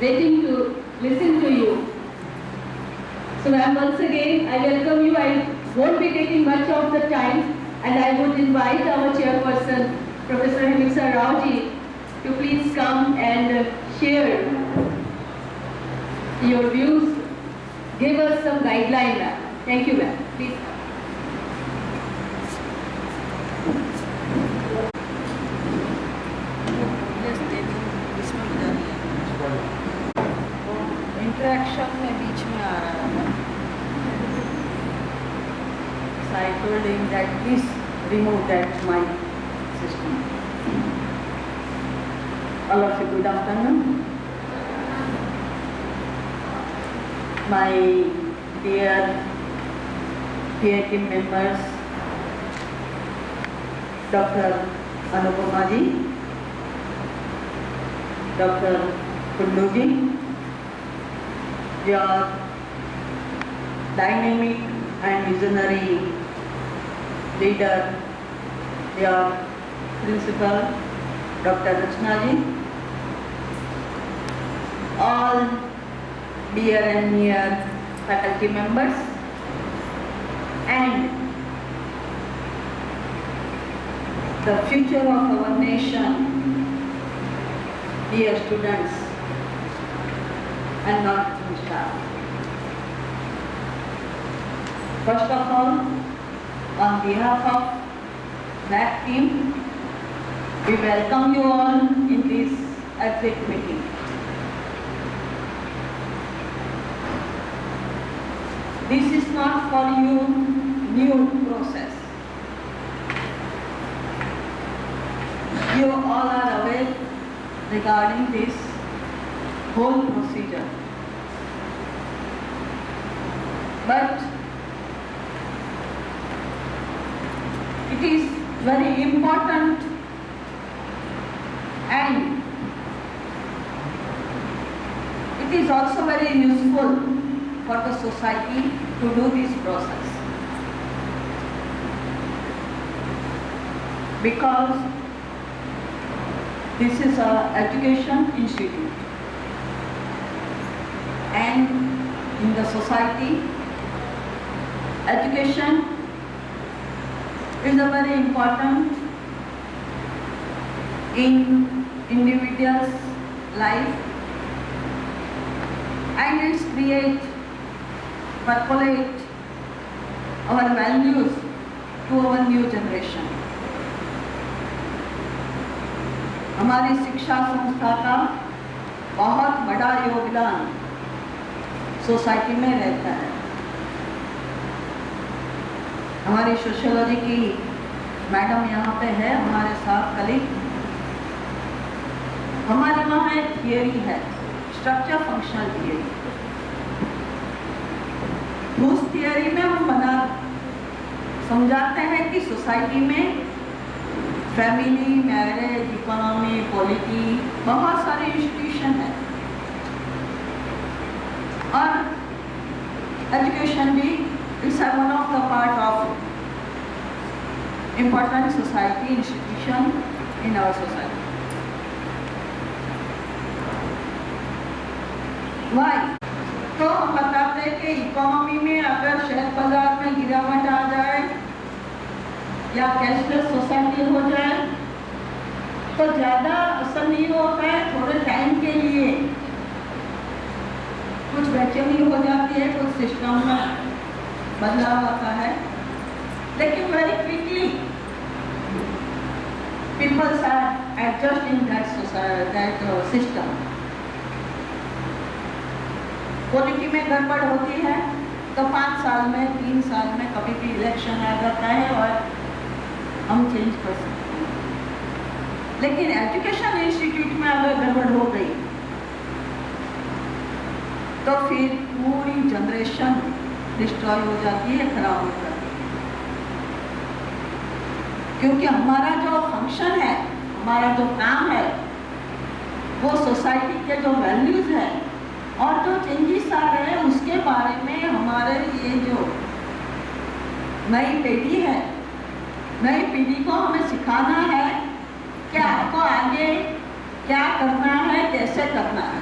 waiting to listen to you. So ma'am, once again, I welcome you. I won't be taking much of the time, and I would invite our chairperson, Professor Himiksa Rao ji, to please come and share your views. Give us some guideline, ma'am. Thank you, ma'am. Please. Interaction में बीच में आ रहा था. So I told him that please remove that my system. All of you, good afternoon. My dear peer team members, Dr. Anupama ji, Dr. Kundu ji, your dynamic and visionary leader, your principal, Dr. Rachna ji, all dear and near faculty members, and the future of our nation, dear students and not staff. First of all, on behalf of NAC team, we welcome you all in this exec meeting. This is not for you new process. You all are aware regarding this whole procedure. But it is very important and it is also very useful for the society to do this process. Because this is an education institute, and in the society, education is a very important in individual's life, and it's percolate our values to our new generation. हमारी शिक्षा संस्था का बहुत बड़ा योगदान society में रहता है. हमारी सोशियोलॉजी की मैडम यहाँ पे है हमारे साथ कलीग. हमारे वहाँ एक थियरी है, स्ट्रक्चर फंक्शनल थियरी. उस थियरी में हम समझाते हैं कि सोसाइटी में फैमिली, मैरिज, इकोनॉमी, पॉलिटी, बहुत सारे इंस्टीट्यूशन है और एजुकेशन भी it's one of the part of important society institution in our society. Why तो हम बताते हैं कि इकोनॉमी में अगर शेयर बाजार में गिरावट आ जाए या कैशलेस सोसाइटी हो जाए तो ज़्यादा असर नहीं होता है. थोड़े टाइम के लिए कुछ बेचैनी हो जाती है, कुछ सिस्टम में बदलाव आता है, लेकिन very quickly peoples are adjust in that system. Polity में गड़बड़ होती है तो 5 साल में, 3 साल में कभी भी इलेक्शन आ जाता है और हम चेंज कर सकते हैं. लेकिन एजुकेशन इंस्टीट्यूट में अगर गड़बड़ हो गई तो फिर पूरी जनरेशन डिस्ट्रॉय हो जाती है, खराब हो जाती है. क्योंकि हमारा जो फंक्शन है, हमारा जो काम है, वो सोसाइटी के जो वैल्यूज है और जो चेंजेस आ रहे हैं उसके बारे में हमारे ये जो नई पीढ़ी है, नई पीढ़ी को हमें सिखाना है कि आपको आगे क्या करना है, कैसे करना है.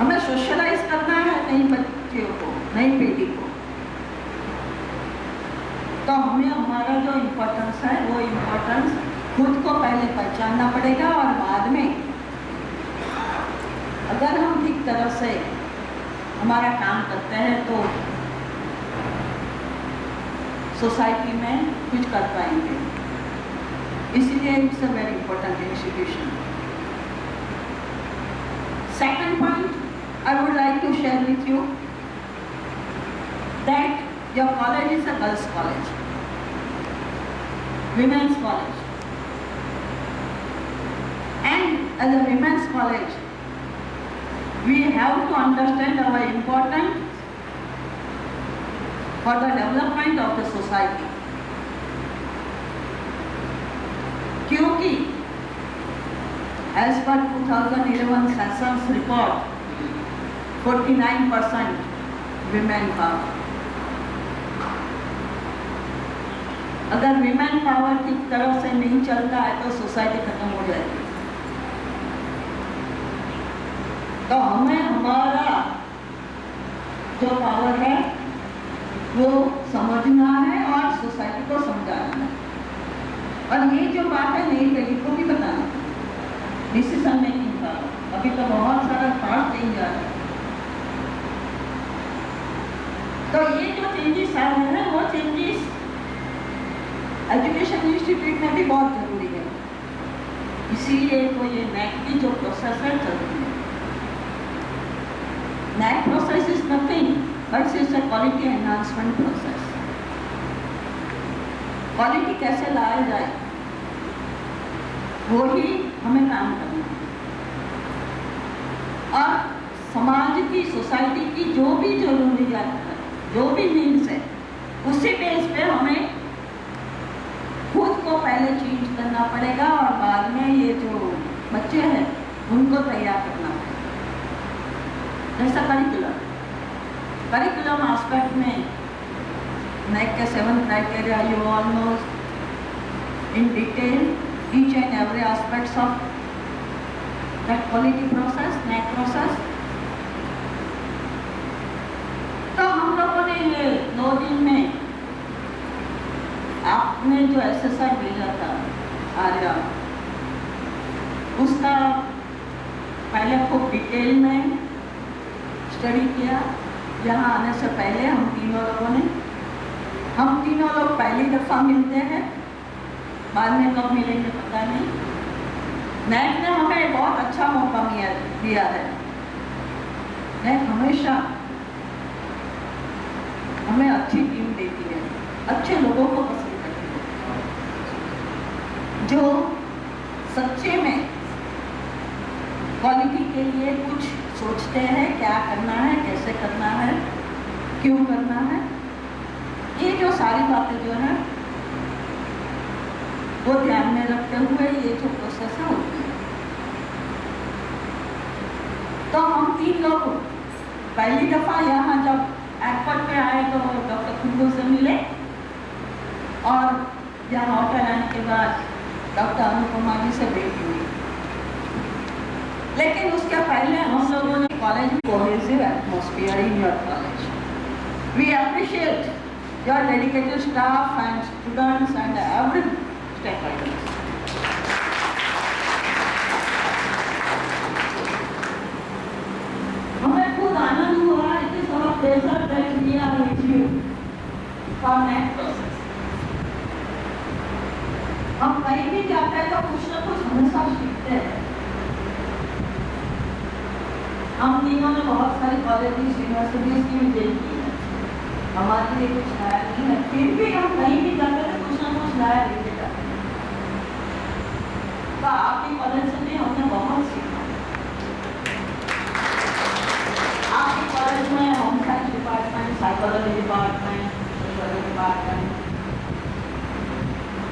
हमें सोशलाइज करना है नई बच्चियों को, नई पीढ़ी को। तो हमें हमारा जो इम्पोर्टेंस है वो इम्पोर्टेंस खुद को पहले पहचानना पड़ेगा, और बाद में अगर हम ठीक तरह से हमारा काम करते हैं तो सोसाइटी में कुछ कर पाएंगे। इसीलिए it's a very important institution. Second point I would like to share with you that your college is a girls' college, women's college, and as a women's college, we have to understand our importance for the development of the society. क्योंकि as per 2011 census report, 49% women power. अगर women power ठीक तरह से नहीं चलता है तो society खत्म हो जाएगी। तो हमें हमारा जो पावर है वो समझना है और सोसाइटी को समझाना है, और ये जो बात है नई पीढ़ी को भी बताना है। डिसीजन मेकिंग का अभी तो बहुत सारा थॉट नहीं जा रहा है। तो ये जो चेंजेस आ रहे हैं वो चेंजेस एजुकेशन इंस्टीट्यूट में भी बहुत जरूरी है। इसीलिए तो ये नेक की जो प्रोसेस है जरूरी है। NAAC process is nothing but it's a quality enhancement process. Quality कैसे लाया जाए वो ही हमें काम करना है, और समाज की, सोसाइटी की जो भी जरूरियात है, जो भी नीड्स है, उसी बेस पे हमें खुद को पहले चेंज करना पड़ेगा, और बाद में ये जो बच्चे हैं उनको तैयार करना पड़ेगा। जैसा करिकुलम एस्पेक्ट में NAAC के 7 criteria you all know in detail each and every aspects of that quality process, NAAC process. तो हम लोगों ने ये 2 दिन में आपने जो SSR भेजा था आर्या, उसका पहले खूब डिटेल में स्टडी किया। यहाँ आने से पहले हम तीनों लोग पहली दफ़ा मिलते हैं, बाद में कब मिलेंगे पता नहीं। NAAC ने हमें बहुत अच्छा मौका दिया है। NAAC हमेशा हमें अच्छी टीम देती है, अच्छे लोगों को पसंद करती है, जो सच्चे में क्वालिटी के लिए कुछ सोचते हैं, क्या करना है, कैसे करना है, क्यों करना है। ये जो सारी बातें जो है वो ध्यान में रखते हुए ये जो प्रोसेस है होती है। तो हम 3 लोग पहली दफ़ा यहाँ जब एयरपोर्ट पे आए तो डॉक्टर खुशबू से मिले, और यहाँ होटल आने के बाद डॉक्टर अनुपमा जी से भेंट हुई। लेकिन उसके पहले हम लोगों ने college cohesive atmosphere in your college. We appreciate your dedicated staff and students and every stakeholders. हमें खुद आनंद हुआ कि सब प्रेशर बैठ दिया with you for NAAC process. हम कहीं भी जाते हैं तो कुछ ना कुछ हमेशा सीखते हैं। हम तीनों ने बहुत सारी कॉलेजेस, यूनिवर्सिटीज की भी जेल की है, हमारे लिए कुछ नया नहीं है, फिर भी हम कहीं भी जाते हैं कुछ ना कुछ नया लेके जाते हैं। तो आपके कॉलेज से भी हमने बहुत सीखा। आपके कॉलेज में home science department, psychology department, sociology department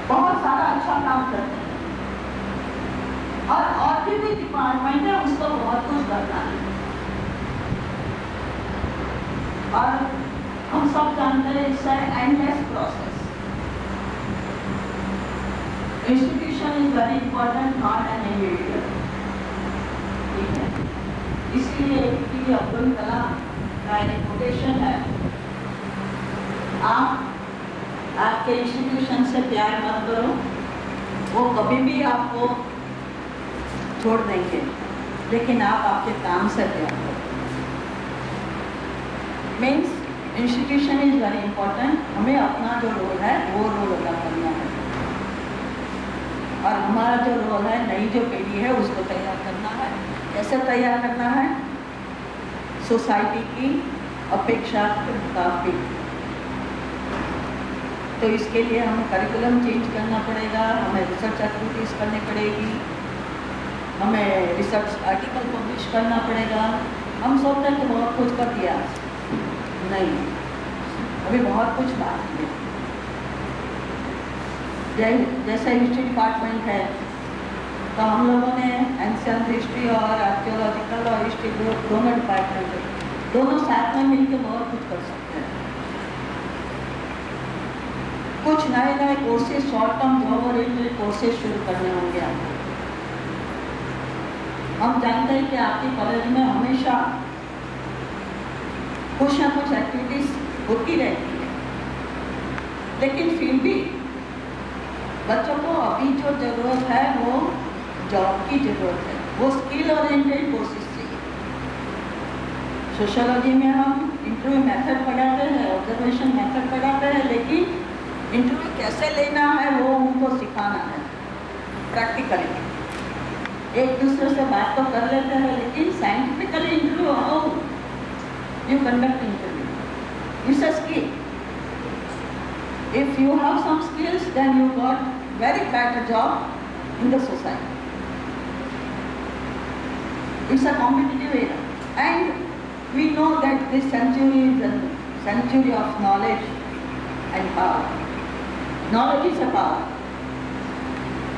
बहुत सारा अच्छा काम करते हैं, और भी डिपार्टमेंट है उसको बहुत कुछ करना है। और हम सब जानते हैं it's endless process. Institution is very important, not an individual. ठीक है, इसलिए APJ अब्दुल कलाम का एक कोटेशन है, आप आपके इंस्टीट्यूशन से प्यार मत करो, वो कभी भी आपको छोड़ देंगे, लेकिन आप आपके काम से प्यार करो। Means institution is very important, हमें अपना जो रोल है वो रोल अदा करना है, और हमारा जो रोल है, नई जो पीढ़ी है उसको तैयार करना है। कैसे तैयार करना है? सोसाइटी की अपेक्षा के मुताबिक। तो इसके लिए हमें करिकुलम चेंज करना पड़ेगा, हमें रिसर्च एक्टिविटीज़ करनी पड़ेगी, हमें रिसर्च आर्टिकल पब्लिश करना पड़ेगा। हम सोचते हैं कि बहुत कुछ कर दिया, नहीं, अभी बहुत कुछ बाकी है। जैसे हिस्ट्री डिपार्टमेंट है, तो हम लोगों ने एंशिएंट हिस्ट्री और आर्कियोलॉजिकल और हिस्ट्री दोनों डिपार्टमेंट है, दोनों साथ में मिलकर बहुत कुछ कर सकते हैं। कुछ नए नए courses, short term job oriented courses शुरू करने होंगे आपको। हम जानते हैं कि आपके कॉलेज में हमेशा कुछ ना कुछ एक्टिविटीज होती रहती है, लेकिन फिर भी बच्चों को अभी जो ज़रूरत है वो जॉब की ज़रूरत है, वो स्किल ओरिएंटेड कोर्सेज चाहिए। सोशियोलॉजी में हम इंटरव्यू मेथड पढ़ाते हैं, ऑब्जर्वेशन मेथड पढ़ाते हैं, लेकिन इंटरव्यू कैसे लेना है वो उनको सिखाना है प्रैक्टिकली। एक दूसरे से बात तो कर लेते हैं, लेकिन scientifically interview, how you conduct interview, it's a skill. If you have some skills, then you got very better job in the society. It's a competitive era, and we know that this century is a century of knowledge and power. Knowledge is a power.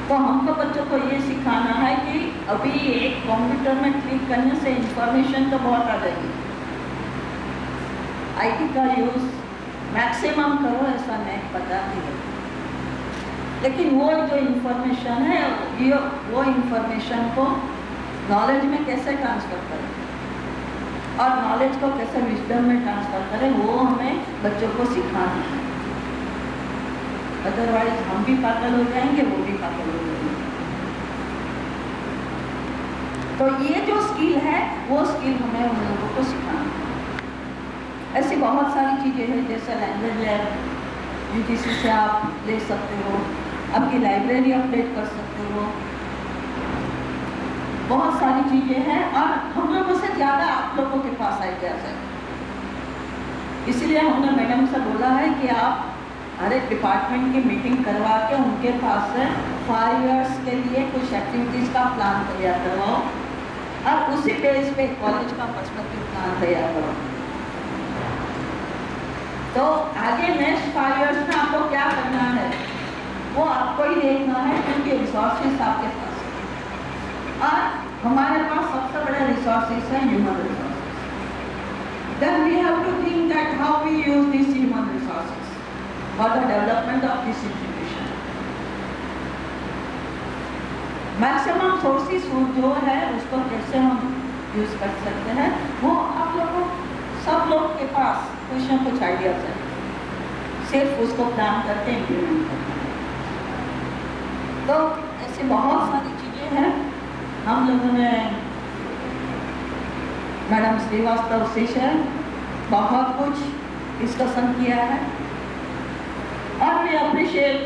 तो हमको बच्चों को ये सिखाना है कि अभी एक कंप्यूटर में क्लिक करने से इंफॉर्मेशन तो बहुत आ जाएगी, IT का यूज़ मैक्सिमम करो, ऐसा मैं बताती हूँ, लेकिन वो जो इंफॉर्मेशन है वो इंफॉर्मेशन को नॉलेज में कैसे ट्रांसफ़र करें और नॉलेज को कैसे विजडम में ट्रांसफ़र करें, वो हमें बच्चों को सिखाना है। अदरवाइज हम भी पागल हो जाएंगे, वो भी पागल हो जाएंगे। तो ये जो स्किल है वो स्किल हमें उन लोगों को सिखाना है। ऐसी बहुत सारी चीज़ें हैं, जैसे लैंग्वेज लैब UGC से आप ले सकते हो, आपकी लाइब्रेरी अपडेट कर सकते हो, बहुत सारी चीज़ें हैं, और हम लोगों से ज़्यादा आप लोगों के पास आइडियाज है। इसलिए हमने मैडम से बोला है कि आप हर एक डिपार्टमेंट की मीटिंग करवा के उनके पास से 5 इयर्स के लिए कुछ एक्टिविटीज़ का प्लान तैयार करवाओ, और उसी बेस पे कॉलेज का पर्सपेक्टिव प्लान तैयार करो। तो आगे नेक्स्ट 5 इयर्स में आपको क्या करना है वो आपको ही देखना है, क्योंकि रिसोर्सेज आपके पास है, और हमारे पास सबसे बड़े रिसोर्सेज है human resources. Then we have to think that how we use this human resources for the development of this institution. Maximum sources जो है उसको कैसे हम यूज कर सकते हैं, वो आप लोगों सब लोग के पास कुछ ना कुछ आइडियाज है, सिर्फ उसको प्लान करके इम्प्लीमेंट करना है। तो ऐसी बहुत सारी चीज़ें हैं। हम लोगों ने मैडम श्रीवास्तव से बहुत कुछ डिस्कशन किया है, और we appreciate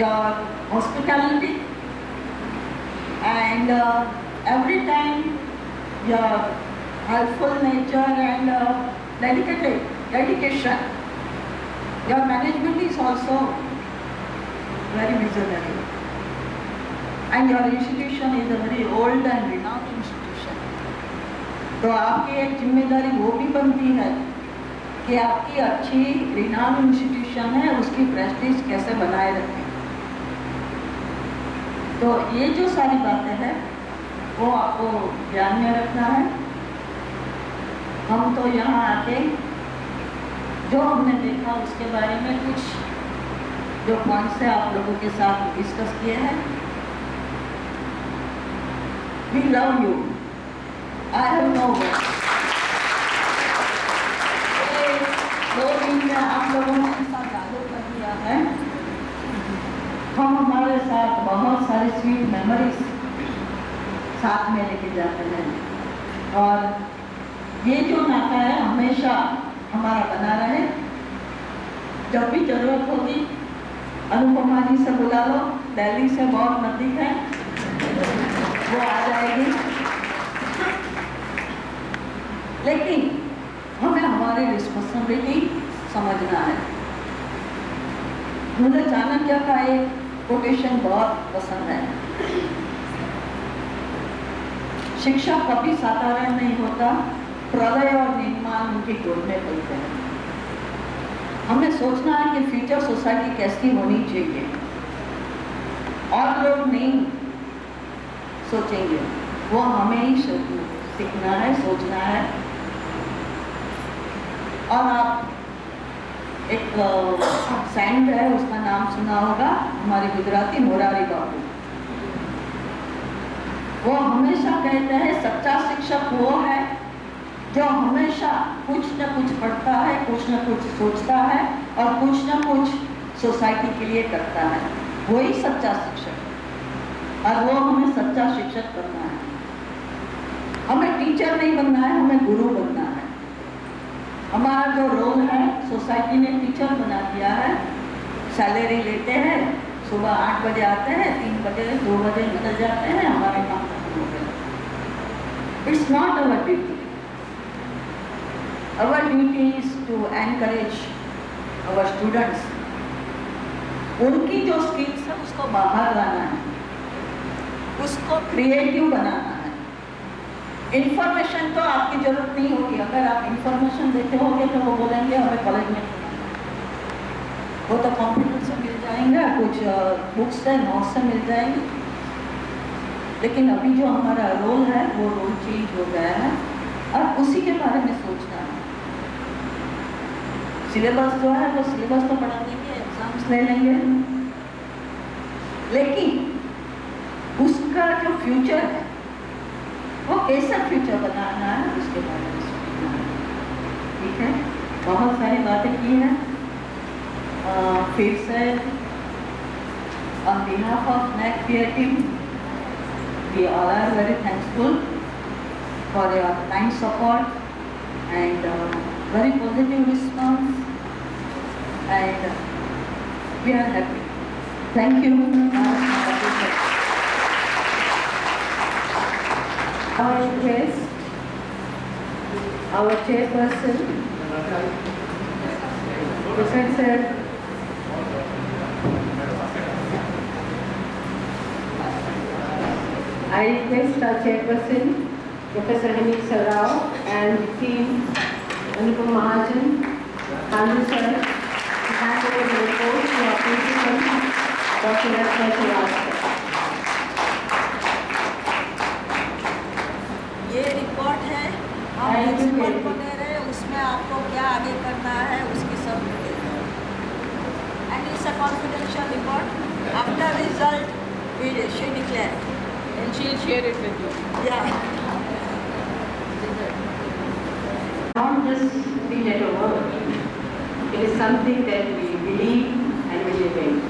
your hospitality and every time your helpful nature and dedication. Your management is also very visionary, and your institution is a very old and renowned institution. तो आपकी एक जिम्मेदारी वो भी बनती है कि आपकी अच्छी रिनाउंड इंस्टीट्यूशन है उसकी प्रेस्टीज कैसे बनाए रखें। तो ये जो सारी बातें हैं वो आपको ध्यान में रखना है। हम तो यहाँ आके जो हमने देखा उसके बारे में कुछ जो पॉइंट्स है आप लोगों के साथ डिस्कस किए हैं। We love you, I have no words. 2 दिन में आप लोगों ने ऐसा जादू कर दिया है, हम हमारे साथ बहुत सारी स्वीट मेमोरीज साथ में लेके जाते हैं और ये जो नाता है हमेशा हमारा बना रहे। जब भी जरूरत होगी अनुपमा जी से बुला लो, दिल्ली से बहुत नजदीक है, वो आ जाएगी। लेकिन हमें हमारी रिस्पॉन्सिबिलिटी समझना है। मुझे चाणक्य का एक कोटेशन बहुत पसंद है, शिक्षा कभी साधारण नहीं होता, प्रलय और निर्माण उनकी गोद में पलते हैं। हमें सोचना है कि फ्यूचर सोसाइटी कैसी होनी चाहिए, और लोग नहीं सोचेंगे, वो हमें ही सीखना है, सोचना है। और आप एक सैंड है, उसका नाम सुना होगा, हमारे गुजराती मोरारी बाबू। वो हमेशा कहते हैं सच्चा शिक्षक वो है जो हमेशा कुछ न कुछ पढ़ता है, कुछ न कुछ सोचता है और कुछ न कुछ सोसाइटी के लिए करता है। वही सच्चा शिक्षक है और वो हमें सच्चा शिक्षक बनना है। हमें टीचर नहीं बनना है, हमें गुरु बनना है। हमारा जो रोल है सोसाइटी ने टीचर बना दिया है, सैलरी लेते हैं, सुबह 8 बजे आते हैं, 3 बजे 2 बजे निकल जाते हैं, हमारे काम खत्म हो गए। It's not our duty. Our duty is to encourage our students. उनकी जो स्किल्स है उसको बाहर लाना है, उसको क्रिएटिव बनाना है। इंफॉर्मेशन तो आपकी जरूरत नहीं होगी, अगर आप इंफॉर्मेशन देते होंगे तो वो बोलेंगे हमें कॉलेज में वो तो कंप्यूटर से मिल जाएंगे, कुछ बुक्स से नोट्स से मिल जाएंगे। लेकिन अभी जो हमारा रोल है वो रोल चेंज हो गया है और उसी के बारे में सोचना है। सिलेबस जो है वो सिलेबस तो पढ़ा देंगे, एग्जाम्स ले लेंगे, लेकिन उसका जो फ्यूचर है वो कैसा फ्यूचर बनाना है उसके बारे में सोचना है। ठीक है, बहुत सारी बातें की हैं। फिर से on behalf of NAC peer team, we all are very thankful for your kind support and very positive response, and we are happy. Thank you. Our guest, our chairperson, Professor I request our chairperson, Professor Hemiksa Rao, and the team, Anupam Mahajan, Kandu sir, to hand over the report to our principal, Dr. Ratna Srivastava. ये report है, हम principal को दे रहे हैं, उसमें आपको क्या आगे करना है उसकी सब and it's a confidential report. After result, she declared. And she'll share it with you. Yeah. Not just be letter word. It is something that we believe and we live in.